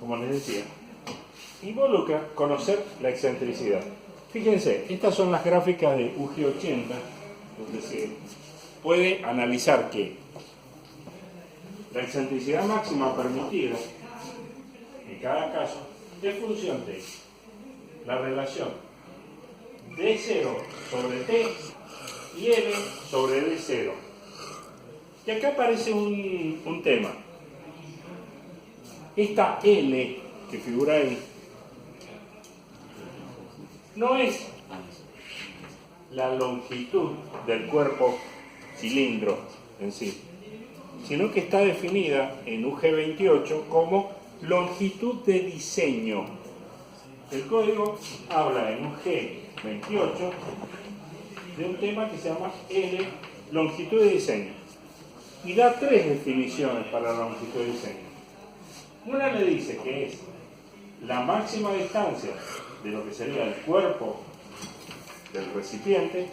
como les decía, involucra conocer la excentricidad. Fíjense, estas son las gráficas de UG80, donde se puede analizar que la excentricidad máxima permitida en cada caso es función de la relación D0 sobre T y L sobre D0. Y acá aparece un tema. Esta L que figura ahí no es la longitud del cuerpo cilindro en sí, sino que está definida en UG28 como longitud de diseño. El código habla en UG28 de un tema que se llama L, longitud de diseño, y da tres definiciones para la longitud de diseño. Una le dice que es la máxima distancia de lo que sería el cuerpo del recipiente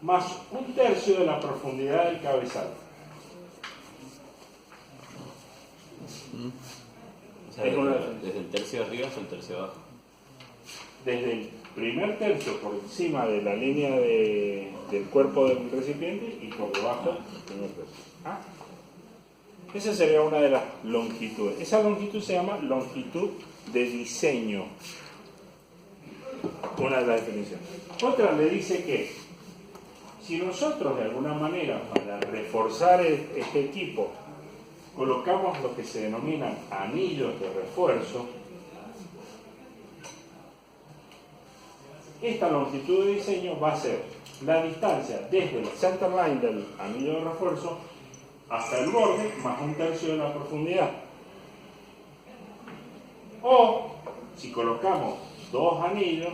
más un tercio de la profundidad del cabezal. O sea, desde el tercio de arriba hasta el tercio de abajo. Desde el primer tercio por encima de la línea del cuerpo del recipiente y por debajo del primer tercio. ¿Ah? Esa sería una de las longitudes. Esa longitud se llama longitud de diseño. Una de las definiciones. Otra le dice que si nosotros de alguna manera para reforzar este equipo colocamos lo que se denominan anillos de refuerzo, esta longitud de diseño va a ser la distancia desde el centerline del anillo de refuerzo hasta el borde más un tercio de la profundidad. O si colocamos dos anillos,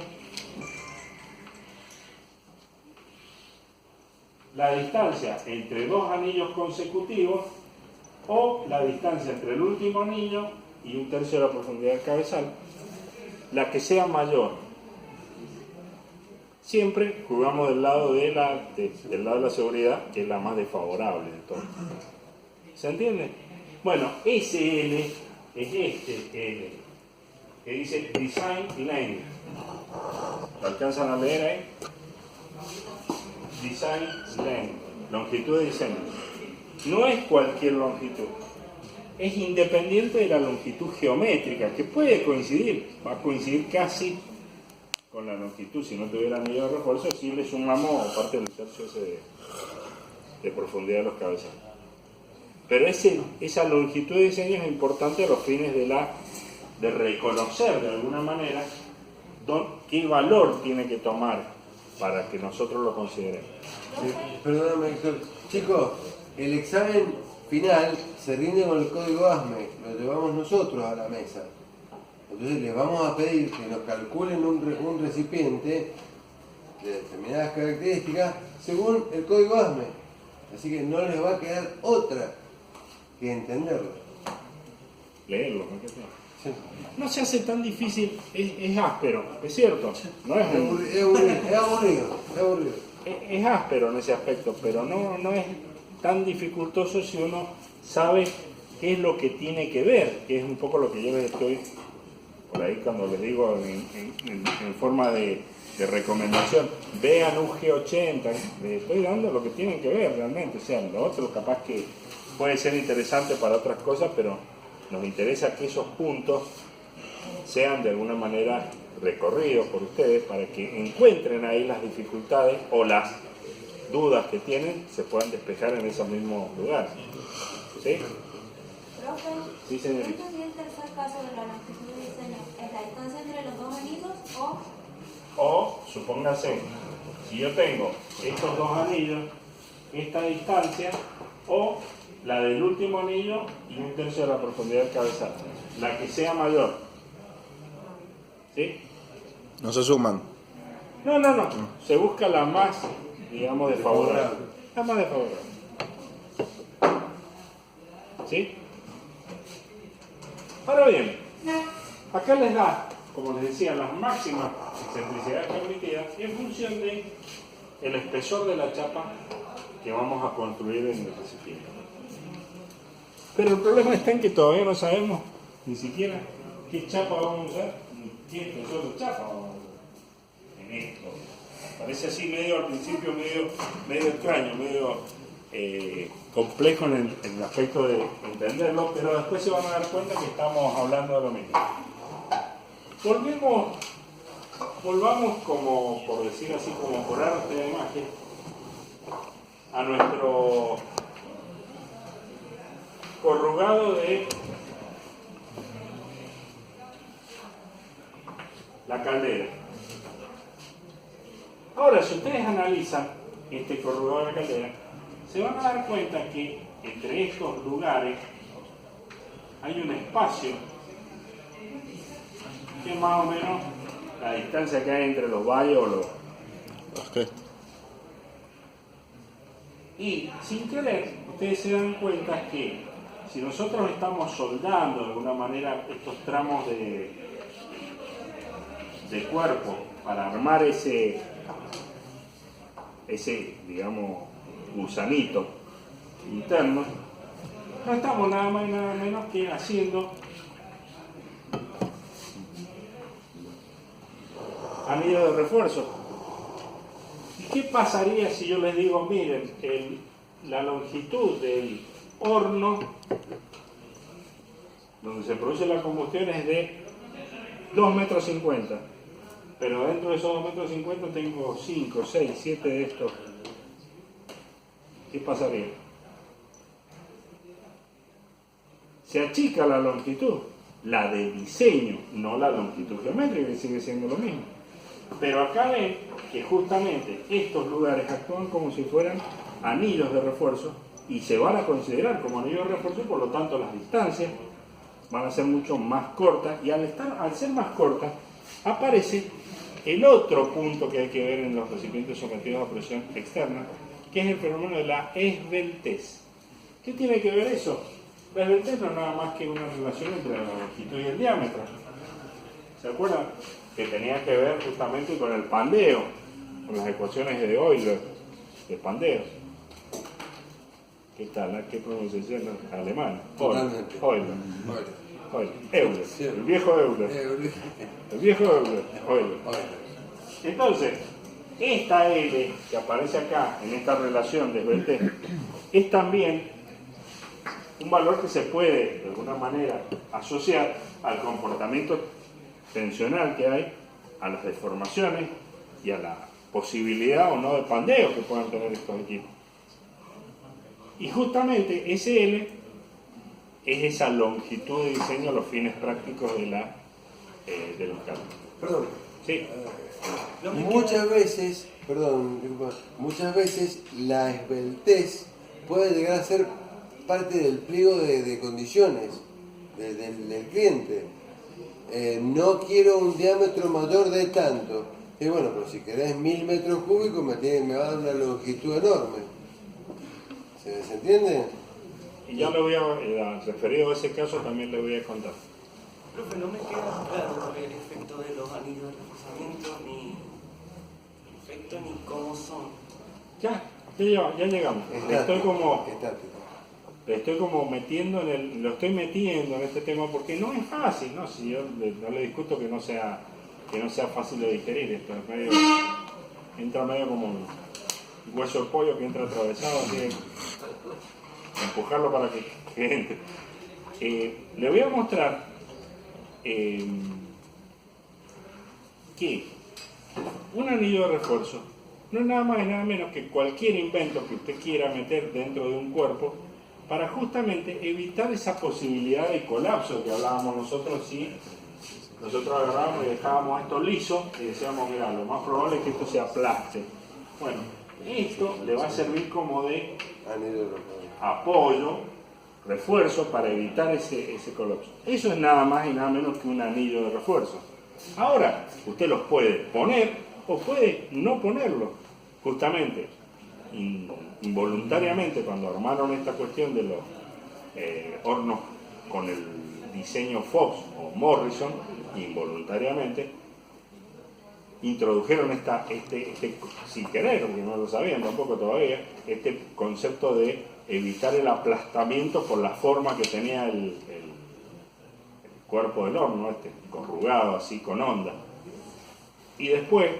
la distancia entre dos anillos consecutivos o la distancia entre el último anillo y un tercio de la profundidad del cabezal, la que sea mayor. Siempre jugamos del lado de la seguridad, que es la más desfavorable de todo. ¿Se entiende? Bueno, ese L es este L, que dice Design Length. ¿Lo alcanzan a leer ahí? Design Length, longitud de diseño. No es cualquier longitud, es independiente de la longitud geométrica, que puede coincidir, va a coincidir casi con la longitud. Si no tuviera anillo de refuerzo, si le sumamos aparte del tercio ese de profundidad de los cabezales. Pero esa longitud de diseño es importante a los fines de reconocer de alguna manera qué valor tiene que tomar para que nosotros lo consideremos. Perdóname, Héctor. Chicos, el examen final se rinde con el código ASME, lo llevamos nosotros a la mesa. Entonces les vamos a pedir que nos calculen un recipiente de determinadas características según el código ASME. Así que no les va a quedar otra que entenderlo. Leerlo, ¿no? Sí. No se hace tan difícil, es áspero, es cierto. No es aburrido. Es áspero en ese aspecto, pero no es tan dificultoso si uno sabe qué es lo que tiene que ver, que es un poco lo que yo les estoy por ahí cuando les digo en forma de recomendación. Vean UG80, les estoy dando lo que tienen que ver realmente. O sea, lo otro capaz que puede ser interesante para otras cosas, pero nos interesa que esos puntos sean de alguna manera recorridos por ustedes para que encuentren ahí las dificultades o las dudas que tienen, se puedan despejar en esos mismos lugares. ¿Sí? Profe, sí, señorita. ¿yo entendí el tercer caso de la longitud de diseño? ¿Es la distancia entre los dos anillos o supóngase, si yo tengo estos dos anillos, esta distancia, o la del último anillo y un tercio de la profundidad del cabezal, la que sea mayor? ¿Sí? No se suman. No. Se busca la más, digamos, desfavorable. La más desfavorable. ¿Sí? Ahora bien, acá les da, como les decía, las máximas excentricidades permitidas en función de el espesor de la chapa que vamos a construir en el recipiente. Pero el problema está en que todavía no sabemos ni siquiera qué chapa vamos a usar, ni qué espesor de chapa vamos a usar en esto. Parece así medio al principio, medio extraño, medio complejo en el aspecto de entenderlo, pero después se van a dar cuenta que estamos hablando de lo mismo. Volvamos como, por decir así, como por arte de magia, a nuestro corrugado de la caldera. Ahora, si ustedes analizan este corrugado de la caldera, se van a dar cuenta que entre estos lugares hay un espacio que es más o menos la distancia que hay entre los valles o los... Ok. Y sin querer, ustedes se dan cuenta que si nosotros estamos soldando de alguna manera estos tramos de cuerpo para armar ese, digamos, gusanito interno, no estamos nada más y nada menos que haciendo anillo de refuerzo. ¿Y qué pasaría si yo les digo, miren, la longitud del horno donde se produce la combustión es de 2,50 metros, pero dentro de esos 2,50 metros tengo 5, 6, 7 de estos? ¿Qué pasaría? Se achica la longitud, la de diseño, no la longitud geométrica, que sigue siendo lo mismo. Pero acá ven que justamente estos lugares actúan como si fueran anillos de refuerzo y se van a considerar como anillos de refuerzo, y por lo tanto las distancias van a ser mucho más cortas, y al ser más cortas aparece el otro punto que hay que ver en los recipientes sometidos a presión externa, que es el fenómeno de la esbeltez. ¿Qué tiene que ver eso? La esbeltez no es nada más que una relación entre la longitud y el diámetro. ¿Se acuerdan? Que tenía que ver justamente con el pandeo, con las ecuaciones de Euler, de pandeo. ¿Qué tal? ¿Qué pronunciación? Alemán. Euler. Euler. El viejo Euler. El viejo Euler. Euler. Entonces, esta L que aparece acá en esta relación de esbeltez es también un valor que se puede de alguna manera asociar al comportamiento tensional que hay, a las deformaciones y a la posibilidad o no de pandeo que puedan tener estos equipos. Y justamente ese L es esa longitud de diseño a los fines prácticos de los cálculos. Perdón. Sí. Muchas veces la esbeltez puede llegar a ser parte del pliego de condiciones del cliente. No quiero un diámetro mayor de tanto. Y bueno, pero si querés 1000 metros cúbicos me va a dar una longitud enorme. ¿Se entiende? Y ya le voy a, referido a ese caso, también le voy a contar. Profe, no me queda claro el efecto de los anillos de reforzamiento, ni el efecto ni cómo son. Ya llegamos. Le estoy como metiendo lo estoy metiendo en este tema porque no es fácil, ¿no? Si yo no le discuto que no sea fácil de digerir, esto es entra medio como un hueso de pollo que entra atravesado, así que empujarlo para que entre. Le voy a mostrar que un anillo de refuerzo no es nada más y nada menos que cualquier invento que usted quiera meter dentro de un cuerpo para justamente evitar esa posibilidad de colapso que hablábamos nosotros si nosotros agarrábamos y dejábamos esto liso y decíamos, mira, lo más probable es que esto se aplaste. Bueno, esto le va a servir como de apoyo, refuerzo para evitar ese colapso. Eso es nada más y nada menos que un anillo de refuerzo. Ahora, usted los puede poner o puede no ponerlo. Justamente, involuntariamente, cuando armaron esta cuestión de los hornos con el diseño Fox o Morrison, involuntariamente introdujeron este sin querer, porque no lo sabían tampoco todavía, este concepto de evitar el aplastamiento por la forma que tenía el cuerpo del horno, corrugado así con onda. Y después,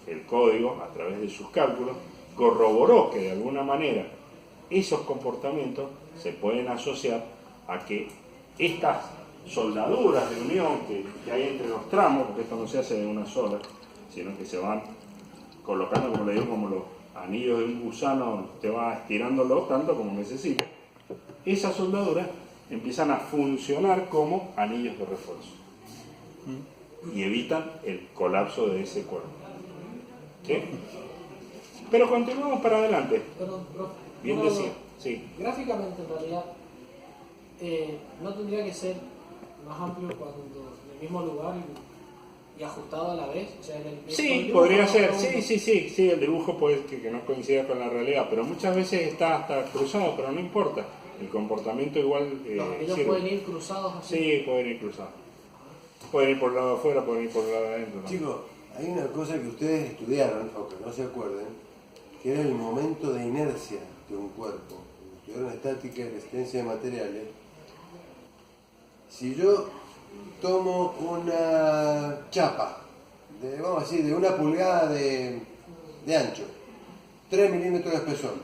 el código, a través de sus cálculos, corroboró que de alguna manera esos comportamientos se pueden asociar a que estas soldaduras de unión que hay entre los tramos, porque esto no se hace de una sola, sino que se van colocando, como le digo, como los anillos de un gusano, te va estirándolo tanto como necesita. Esas soldaduras empiezan a funcionar como anillos de refuerzo y evitan el colapso de ese cuerpo. ¿Sí? Pero continuamos para adelante. Perdón, profe. Bien No, decía, sí. Gráficamente, en realidad, no tendría que ser más amplio cuando en el mismo lugar y ajustado a la vez. O sea, en el Sí, dibujo podría no ser, pregunto. sí, el dibujo puede que no coincida con la realidad, pero muchas veces está cruzado, pero no importa, el comportamiento igual Los anillos sirve. pueden ir cruzados así. Sí, pueden ir cruzados. Pueden ir por el lado de afuera, pueden ir por el lado de adentro. ¿no? Chicos, hay una cosa que ustedes estudiaron, aunque no se acuerden, que era el momento de inercia de un cuerpo. Estudiaron estática y resistencia de materiales. Si yo tomo una chapa, vamos a decir, de 1 pulgada de ancho, 3 milímetros de espesor,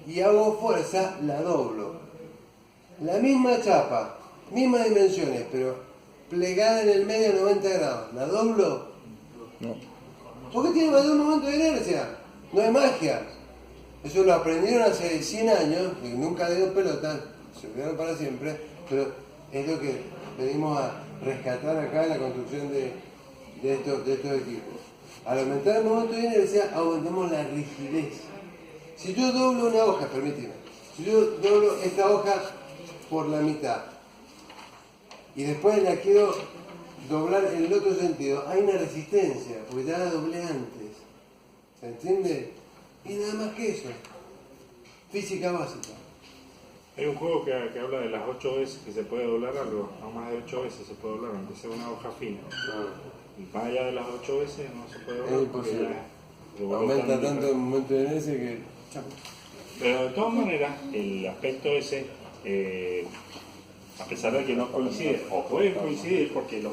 y hago fuerza, la doblo. La misma chapa, mismas dimensiones, pero plegada en el medio a 90 grados, ¿la doblo? No. ¿Por qué tiene más de un momento de inercia? No hay magia. Eso lo aprendieron hace 100 años, y nunca dio pelota, se olvidaron para siempre, pero es lo que venimos a rescatar acá en la construcción de estos equipos. Al aumentar el momento de inercia, aumentamos la rigidez. Si yo doblo una hoja, permíteme, si yo doblo esta hoja por la mitad y después la quiero doblar en el otro sentido, hay una resistencia, porque ya la doblé antes. ¿Se entiende? Y nada más que eso. Física básica. Hay un juego que habla de las 8 veces que se puede doblar algo, no más de 8 veces se puede doblar, aunque sea una hoja fina. Y más allá de las 8 veces no se puede doblar. Es imposible. Ya se vuelve Aumenta tan tanto el momento de inercia que... Pero de todas maneras, el aspecto ese, a pesar de que no coincide, o puede coincidir, porque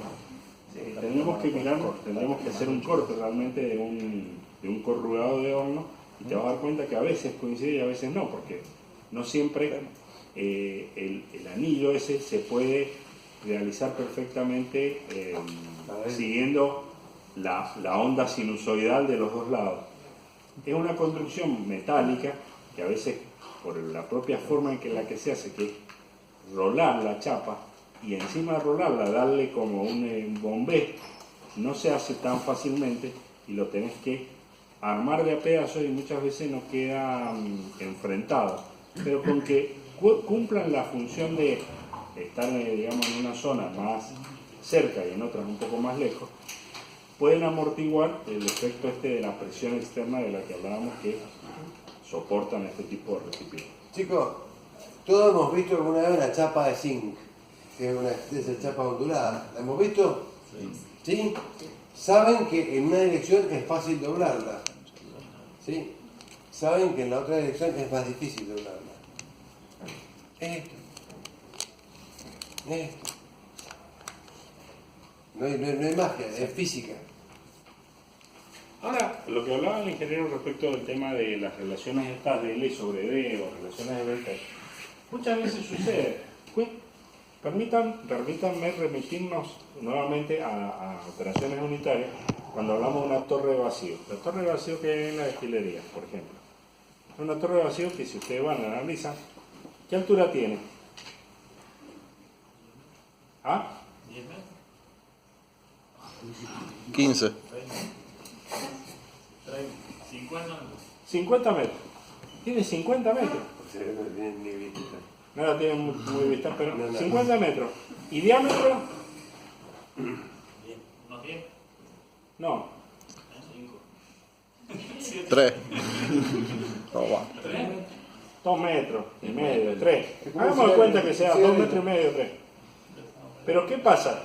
tendremos que mirar, tendremos que hacer un corte realmente de un corrugado de horno, y te vas a dar cuenta que a veces coincide y a veces no, porque no siempre el anillo ese se puede realizar perfectamente siguiendo la onda sinusoidal de los dos lados. Es una construcción metálica que a veces, por la propia forma en la que se hace, que es rolar la chapa y encima de rolarla darle como un bombé, no se hace tan fácilmente y lo tenés que armar de a pedazos y muchas veces no queda enfrentado. Pero con que cumplan la función de estar digamos, en una zona más cerca y en otras un poco más lejos, pueden amortiguar el efecto de la presión externa de la que hablábamos que soportan este tipo de recipientes. Chicos, todos hemos visto alguna vez una chapa de zinc, que es una de esas chapas onduladas. ¿La hemos visto? ¿Sí? Saben que en una dirección es fácil doblarla. ¿Sí? Saben que en la otra dirección es más difícil doblarla. Esto. No hay magia, es física. Ahora, lo que hablaba el ingeniero respecto del tema de las relaciones estas de L sobre D o relaciones de delta, muchas veces sucede. Permítanme remitirnos nuevamente a operaciones unitarias cuando hablamos de una torre de vacío. La torre de vacío que hay en la destilería, por ejemplo. Es una torre de vacío que si ustedes van a analizar, ¿qué altura tiene? ¿Ah? 15. 50 metros. Tiene 50 metros. O sea, no tienen ni vista. No la tienen muy vista, pero No. 50 metros. ¿Y diámetro? ¿Unos 10? No. 3. No, va. 2 metros y medio, 3. Hagamos de cuenta que sea 2 metros y medio, 3. Pero ¿qué pasa?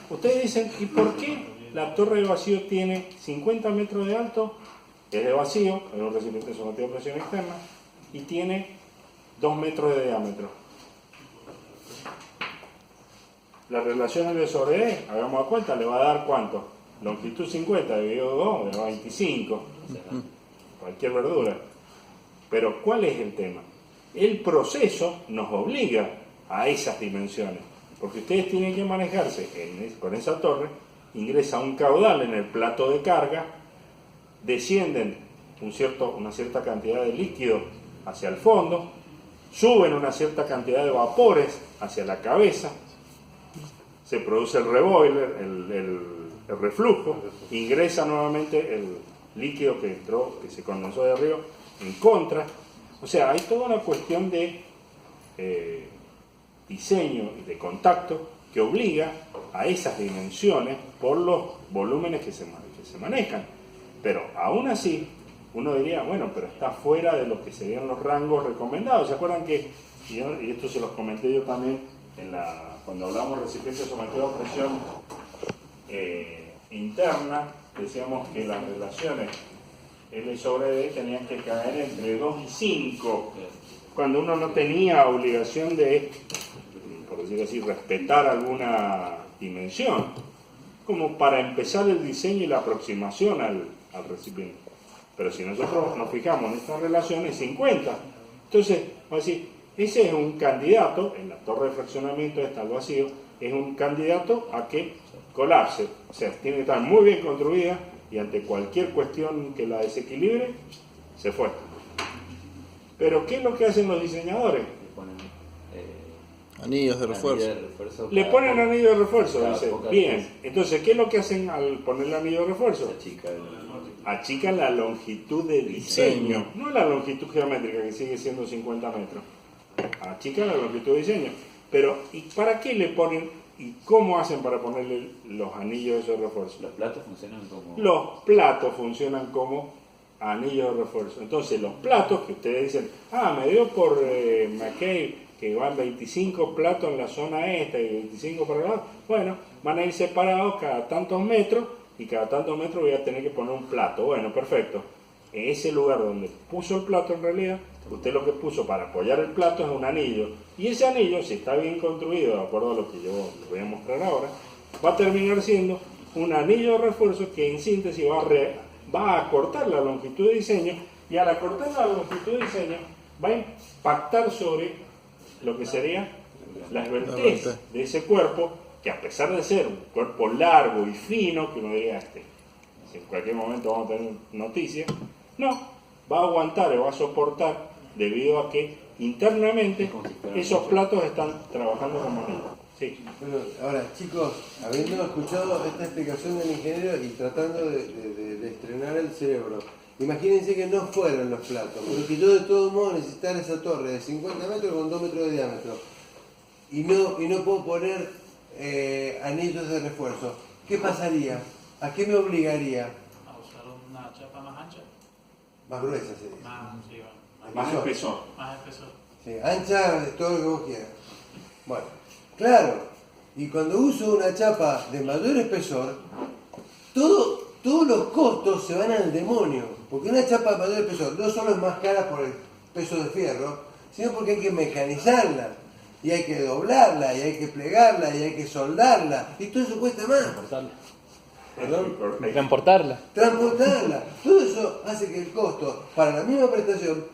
Ustedes dicen, ¿y por qué la torre de vacío tiene 50 metros de alto? Es de vacío, es un recipiente sometido a presión externa, y tiene 2 metros de diámetro. La relación L sobre E, hagamos cuenta, le va a dar ¿cuánto? Longitud 50 dividido 2, le da 25. Cualquier verdura. Pero ¿cuál es el tema? El proceso nos obliga a esas dimensiones. Porque ustedes tienen que manejarse con esa torre, ingresa un caudal en el plato de carga, descienden una cierta cantidad de líquido hacia el fondo, suben una cierta cantidad de vapores hacia la cabeza, se produce el reboiler, el reflujo, ingresa nuevamente el líquido que entró, que se condensó de arriba, en contra. O sea, hay toda una cuestión de diseño y de contacto que obliga a esas dimensiones por los volúmenes que se manejan. Pero aún así, uno diría, bueno, pero está fuera de lo que serían los rangos recomendados. ¿Se acuerdan que, y esto se los comenté yo también cuando hablamos de recipientes sometidos a presión interna, decíamos que las relaciones L sobre D tenían que caer entre 2 y 5, cuando uno no tenía obligación de, por decir así, respetar alguna dimensión, como para empezar el diseño y la aproximación al recipiente. Pero si nosotros nos fijamos en estas relaciones, 50. Entonces, vamos a decir, ese es un candidato, en la torre de fraccionamiento está al vacío, es un candidato a que colapse. O sea, tiene que estar muy bien construida y ante cualquier cuestión que la desequilibre, se fue. Pero ¿qué es lo que hacen los diseñadores? Le ponen Anillos de refuerzo. Le ponen anillo de refuerzo, cada dice. poca Bien, vez. entonces, ¿qué es lo que hacen al poner el anillo de refuerzo? La chica Achican la longitud de diseño, no la longitud geométrica, que sigue siendo 50 metros. Achican la longitud de diseño. Pero, ¿y para qué le ponen y cómo hacen para ponerle los anillos de refuerzo? Los platos funcionan como... Los platos funcionan como anillos de refuerzo. Entonces, los platos que ustedes dicen, me dio por McKay que van 25 platos en la zona esta y 25 para el lado, bueno, van a ir separados cada tantos metros y cada tantos metros voy a tener que poner un plato. Bueno, perfecto. En ese lugar donde puso el plato, en realidad, usted lo que puso para apoyar el plato es un anillo. Y ese anillo, si está bien construido, de acuerdo a lo que yo les voy a mostrar ahora, va a terminar siendo un anillo de refuerzo que en síntesis va a acortar la longitud de diseño, y al acortar la longitud de diseño va a impactar sobre lo que sería la esbeltez de ese cuerpo, que a pesar de ser un cuerpo largo y fino, que uno diría, en cualquier momento vamos a tener noticias, no, va a aguantar o va a soportar debido a que internamente esos platos están trabajando como anillos. Sí. Bueno, ahora chicos, habiendo escuchado esta explicación del ingeniero y tratando de estrenar el cerebro, imagínense que no fueran los platos, pero que yo de todos modos necesitara esa torre de 50 metros con 2 metros de diámetro y no puedo poner anillos de refuerzo. ¿Qué pasaría? ¿A qué me obligaría? A usar una chapa más ancha, Más gruesa se dice. Más espesor. más espesor. Sí, ancha es todo lo que vos quieras. Bueno, claro, y cuando uso una chapa de mayor espesor, todos los costos se van al demonio, porque una chapa de mayor espesor no solo es más cara por el peso de fierro, sino porque hay que mecanizarla, y hay que doblarla, y hay que plegarla, y hay que soldarla, y todo eso cuesta más. ¿Perdón? Transportarla. Transportarla. Todo eso hace que el costo para la misma prestación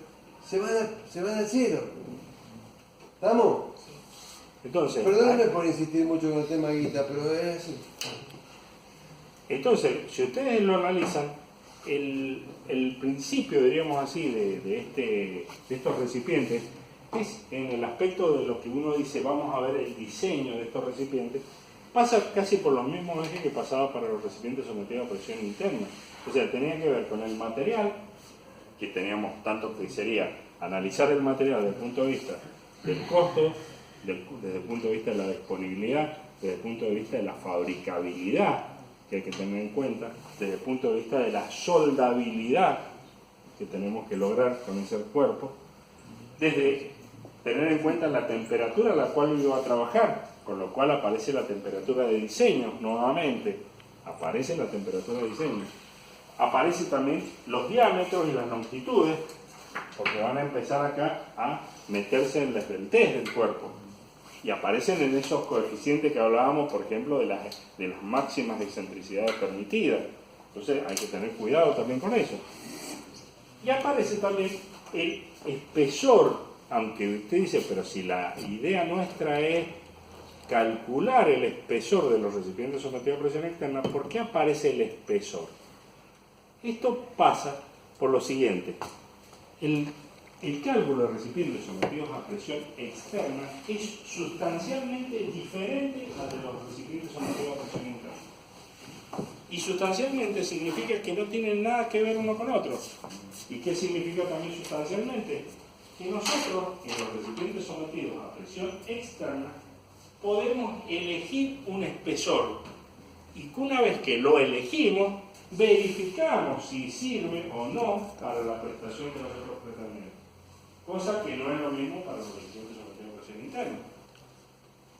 se va al cielo. ¿Estamos? Entonces, Perdónenme por insistir mucho con el tema guita, pero es así. Entonces, si ustedes lo analizan, el principio, diríamos así, de estos recipientes es en el aspecto de lo que uno dice, vamos a ver el diseño de estos recipientes, pasa casi por los mismos ejes que pasaba para los recipientes sometidos a presión interna. O sea, tenía que ver con el material, que teníamos tanto que sería analizar el material desde el punto de vista del costo, desde el punto de vista de la disponibilidad, desde el punto de vista de la fabricabilidad, que hay que tener en cuenta, desde el punto de vista de la soldabilidad que tenemos que lograr con ese cuerpo, desde tener en cuenta la temperatura a la cual iba a trabajar, con lo cual aparece la temperatura de diseño, nuevamente, aparece la temperatura de diseño. Aparece también los diámetros y las longitudes, porque van a empezar acá a meterse en la esbeltez del cuerpo. Y aparecen en esos coeficientes que hablábamos, por ejemplo, de las máximas excentricidades permitidas. Entonces hay que tener cuidado también con eso. Y aparece también el espesor, aunque usted dice, pero si la idea nuestra es calcular el espesor de los recipientes sometidos a presión externa, ¿por qué aparece el espesor? Esto pasa por lo siguiente. El cálculo de recipientes sometidos a presión externa es sustancialmente diferente al de los recipientes sometidos a presión interna. Y sustancialmente significa que no tienen nada que ver uno con otro. ¿Y qué significa también sustancialmente? Que nosotros, en los recipientes sometidos a presión externa, podemos elegir un espesor. Y que una vez que lo elegimos, verificamos si sirve o no para la prestación de los otros pretendentes. Cosa que no es lo mismo para los recipientes sometidos a presión interna.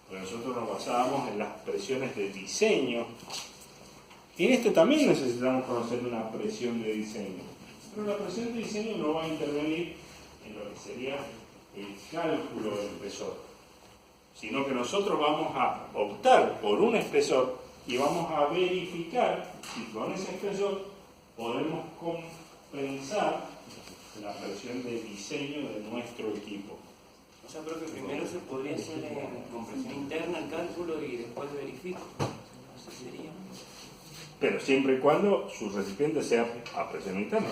Porque nosotros nos basábamos en las presiones de diseño. Y en este también necesitamos conocer una presión de diseño. Pero la presión de diseño no va a intervenir en lo que sería el cálculo del espesor. Sino que nosotros vamos a optar por un espesor y vamos a verificar si con ese espesor podemos compensar la presión de diseño de nuestro equipo. O sea, pero que primero se podría hacer con presión interna el cálculo y después verifico. Así sería. Pero siempre y cuando su recipiente sea a presión interna.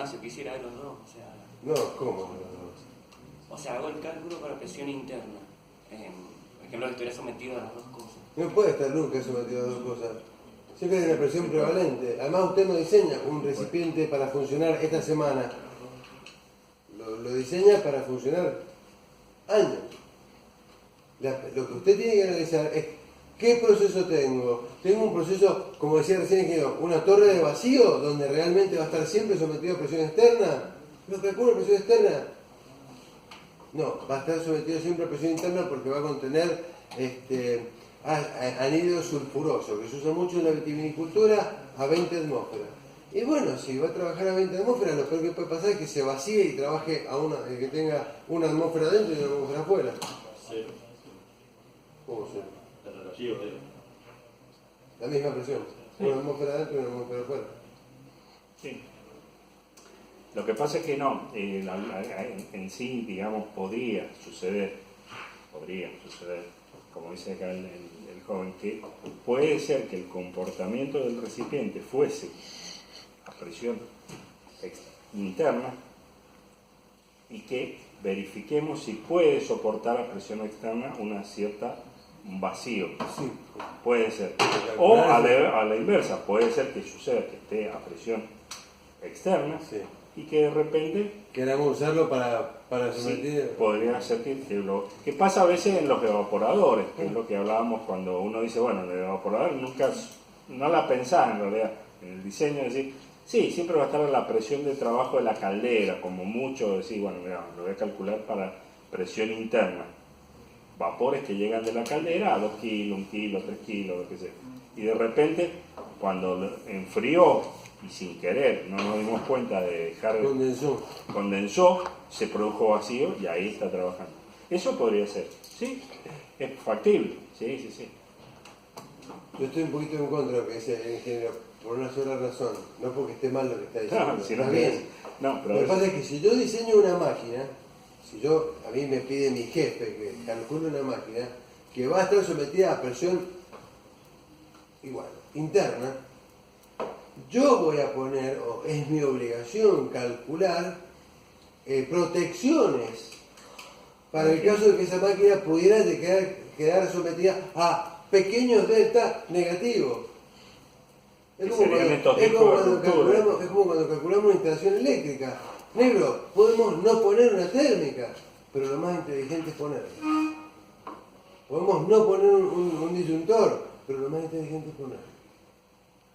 Si quisiera de los dos, o sea... No, ¿cómo? O sea, hago el cálculo para presión interna. Por ejemplo, que estuviera sometido a las dos cosas. No puede estar nunca sometido a dos cosas. Siempre hay una presión prevalente. Además, usted no diseña un recipiente para funcionar esta semana. Lo diseña para funcionar años. Lo que usted tiene que analizar es qué proceso tengo. Tengo un proceso, como decía recién el ingeniero, una torre de vacío donde realmente va a estar siempre sometido a presión externa. ¿Lo calculo presión externa? No, va a estar sometido siempre a presión interna porque va a contener anhídrido sulfuroso, que se usa mucho en la vitivinicultura a 20 atmósferas. Y bueno, si va a trabajar a 20 atmósferas, lo peor que puede pasar es que se vacíe y trabaje que tenga una atmósfera adentro y una atmósfera afuera. Cero. ¿Cómo cero? El relativo, La misma presión. Sí. Una atmósfera adentro y una atmósfera afuera. Sí. Lo que pasa es que no, en sí, digamos, podría suceder, como dice acá el joven, que puede ser que el comportamiento del recipiente fuese a presión interna y que verifiquemos si puede soportar a presión externa un vacío. Sí. Puede ser. O a la inversa, puede ser que suceda que esté a presión externa. Sí. Y que de repente Queremos usarlo para someter. sí, podría ser que pasa a veces en los evaporadores, que es lo que hablábamos cuando uno dice, bueno, el evaporador nunca, no la pensás en realidad, en el diseño, decir, sí, siempre va a estar a la presión de trabajo de la caldera, como mucho, decir, bueno, mira, lo voy a calcular para presión interna, vapores que llegan de la caldera a 2 kilos, 1 kilo, 3 kilos, lo que sea, y de repente, cuando enfrió, y sin querer, no nos dimos cuenta de dejar condensó, se produjo vacío y ahí está trabajando. Eso podría ser, ¿sí? Es factible, sí. Yo estoy un poquito en contra de lo que dice el ingeniero, por una sola razón, no porque esté mal lo que está diciendo. No, si no está bien. No, pero Lo que pasa es que si yo diseño una máquina, a mí me pide mi jefe que calcule una máquina que va a estar sometida a presión igual, interna, yo voy a poner, o es mi obligación calcular, protecciones para el caso de que esa máquina pudiera quedar sometida a pequeños delta negativos. Es como cuando calculamos una instalación eléctrica. Negro, podemos no poner una térmica, pero lo más inteligente es ponerla. Podemos no poner un disyuntor, pero lo más inteligente es ponerlo.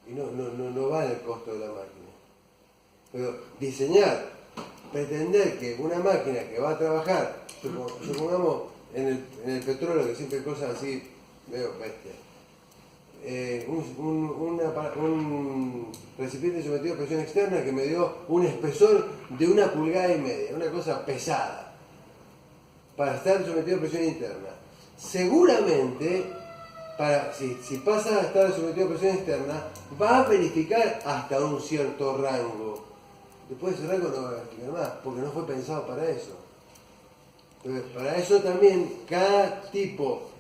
Y no va en el costo de la máquina. Pero diseñar, pretender que una máquina que va a trabajar, supongamos en el petróleo, que siempre hay cosas así medio bestias, un recipiente sometido a presión externa que me dio un espesor de 1,5 pulgadas, una cosa pesada, para estar sometido a presión interna. Seguramente, si pasa a estar sometido a presión externa, va a verificar hasta un cierto rango. Después de ese rango no va a verificar más, porque no fue pensado para eso. Entonces, para eso también cada tipo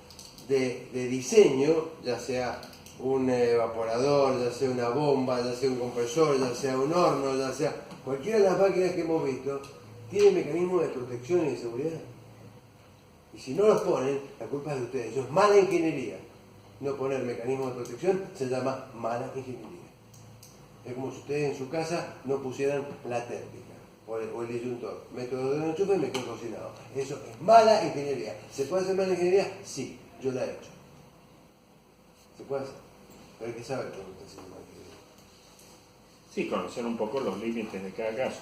de diseño, ya sea un evaporador, ya sea una bomba, ya sea un compresor, ya sea un horno, ya sea cualquiera de las máquinas que hemos visto, tiene mecanismos de protección y de seguridad. Y si no los ponen, la culpa es de ustedes. Eso es mala ingeniería. No poner mecanismos de protección se llama mala ingeniería. Es como si ustedes en su casa no pusieran la térmica o el disyuntor. Meto los dedos en el enchufe y me quedo cocinado. Eso es mala ingeniería. ¿Se puede hacer mala ingeniería? Sí, yo la he hecho. ¿Se puede hacer? Pero hay que saber cómo está haciendo mala ingeniería. Sí, conocer un poco los límites de cada caso.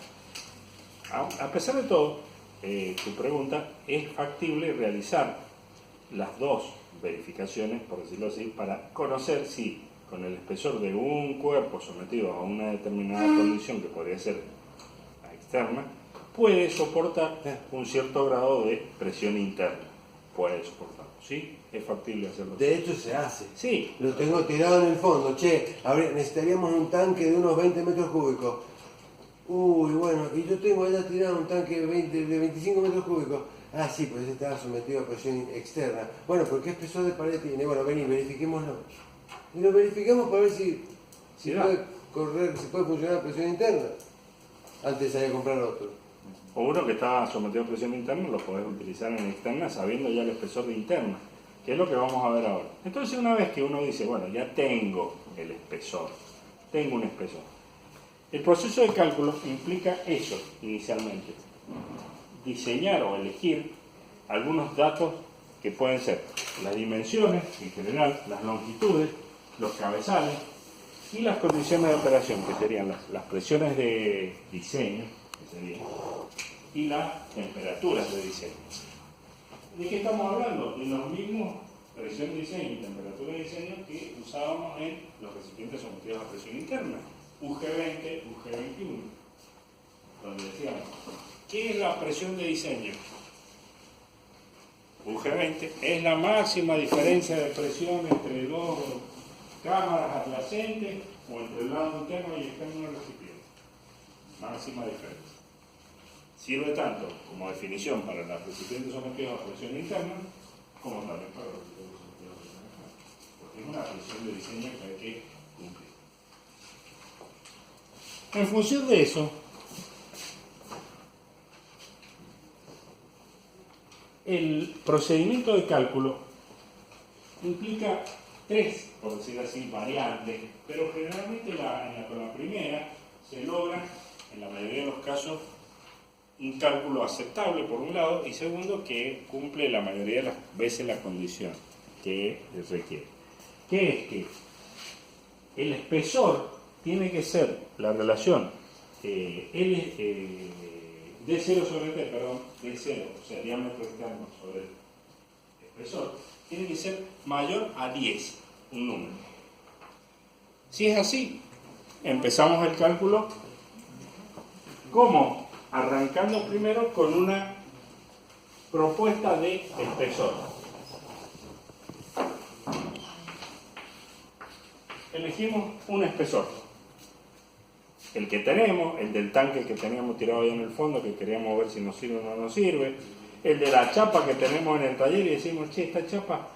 A pesar de todo, tu pregunta, es factible realizar las dos verificaciones, por decirlo así, para conocer si con el espesor de un cuerpo sometido a una determinada condición, que podría ser la externa, puede soportar un cierto grado de presión interna. Puede soportarlo, ¿sí? Es factible hacerlo. De hecho se hace. Sí. Lo tengo tirado en el fondo. Che, necesitaríamos un tanque de unos 20 metros cúbicos. Uy, bueno, y yo tengo allá tirado un tanque de 25 metros cúbicos. Ah, sí, pues ese estaba sometido a presión externa. Bueno, ¿pero qué espesor de pared tiene? Bueno, vení, verifiquémoslo. Y lo verificamos para ver si puede correr, si puede funcionar a presión interna. Antes de salir a comprar otro. O uno que está sometido a presión interna lo podés utilizar en externa sabiendo ya el espesor de interna, que es lo que vamos a ver ahora. Entonces, una vez que uno dice, bueno, ya tengo el espesor, tengo un espesor. El proceso de cálculo implica eso inicialmente. Diseñar o elegir algunos datos que pueden ser las dimensiones en general, las longitudes, los cabezales y las condiciones de operación, que serían las presiones de diseño, que serían, y las temperaturas de diseño. ¿De qué estamos hablando? De los mismos presión de diseño y temperatura de diseño que usábamos en los recipientes sometidos a presión interna, UG20, UG21, donde decíamos, ¿qué es la presión de diseño? UG20 es la máxima diferencia de presión entre dos cámaras adyacentes o entre el lado interno y externo del recipiente. Máxima diferencia. Sirve tanto como definición para los recipientes sometidos a presión interna como también para los recipientes sometidos a presión externa. Porque es una presión de diseño que hay que cumplir. En función de eso, el procedimiento de cálculo implica tres, por decir así, variantes, pero generalmente con la primera se logra, en la mayoría de los casos, un cálculo aceptable por un lado y segundo que cumple la mayoría de las veces la condición que requiere. ¿Qué es? Que el espesor tiene que ser la relación D0 sobre T, perdón, D0, o sea, diámetro externo sobre el espesor, tiene que ser mayor a 10, un número. Si es así, empezamos el cálculo, ¿cómo? Arrancando primero con una propuesta de espesor. Elegimos un espesor. El que tenemos, el del tanque que teníamos tirado ahí en el fondo, que queríamos ver si nos sirve o no nos sirve. El de la chapa que tenemos en el taller y decimos, che, esta chapa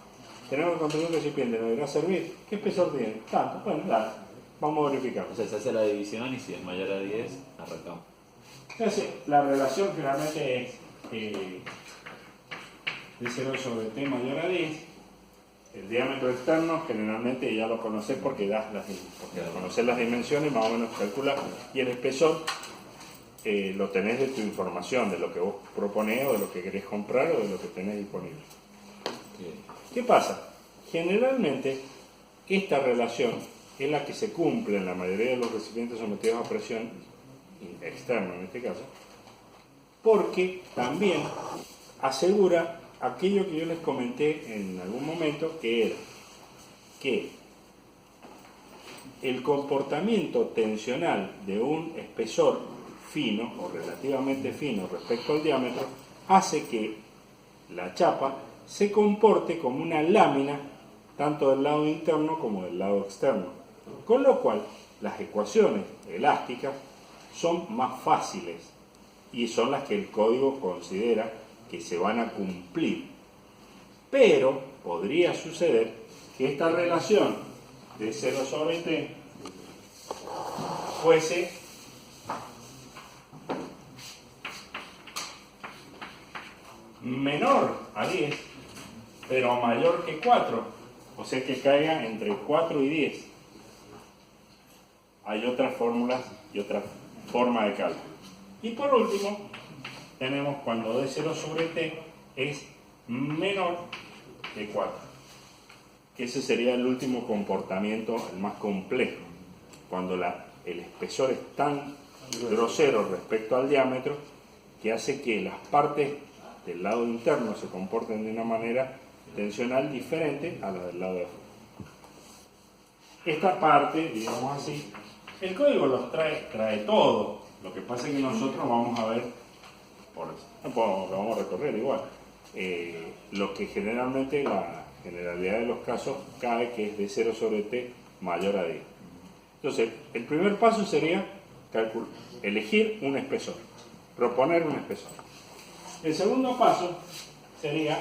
tenemos que conseguir un recipiente, ¿nos irá a servir? ¿Qué espesor tiene? Tanto, bueno, dale, vamos a verificar. O sea, se hace la división y si es mayor a 10, arrancamos. Entonces, la relación generalmente es D0 sobre T mayor a 10. El diámetro externo generalmente ya lo conoces porque conoces las dimensiones, más o menos calculas, y el espesor lo tenés de tu información, de lo que vos proponés o de lo que querés comprar o de lo que tenés disponible. ¿Qué pasa? Generalmente esta relación es la que se cumple en la mayoría de los recipientes sometidos a presión externa en este caso, porque también asegura aquello que yo les comenté en algún momento, que era que el comportamiento tensional de un espesor fino o relativamente fino respecto al diámetro hace que la chapa se comporte como una lámina tanto del lado interno como del lado externo, con lo cual las ecuaciones elásticas son más fáciles y son las que el código considera que se van a cumplir. Pero podría suceder que esta relación de 0 sobre t fuese menor a 10, pero mayor que 4, o sea que caiga entre 4 y 10. Hay otras fórmulas y otra forma de cálculo. Y por último, tenemos cuando d0 sobre t es menor que 4, que ese sería el último comportamiento, el más complejo, cuando el espesor es tan grosero respecto al diámetro que hace que las partes del lado interno se comporten de una manera tensional diferente a la del lado de afuera. Esta parte, digamos así, el código los trae todo. Lo que pasa es que nosotros vamos a ver, lo vamos a recorrer igual, lo que generalmente la generalidad de los casos cae, que es de 0 sobre t mayor a 10. Entonces, el primer paso sería elegir un espesor, proponer un espesor. El segundo paso sería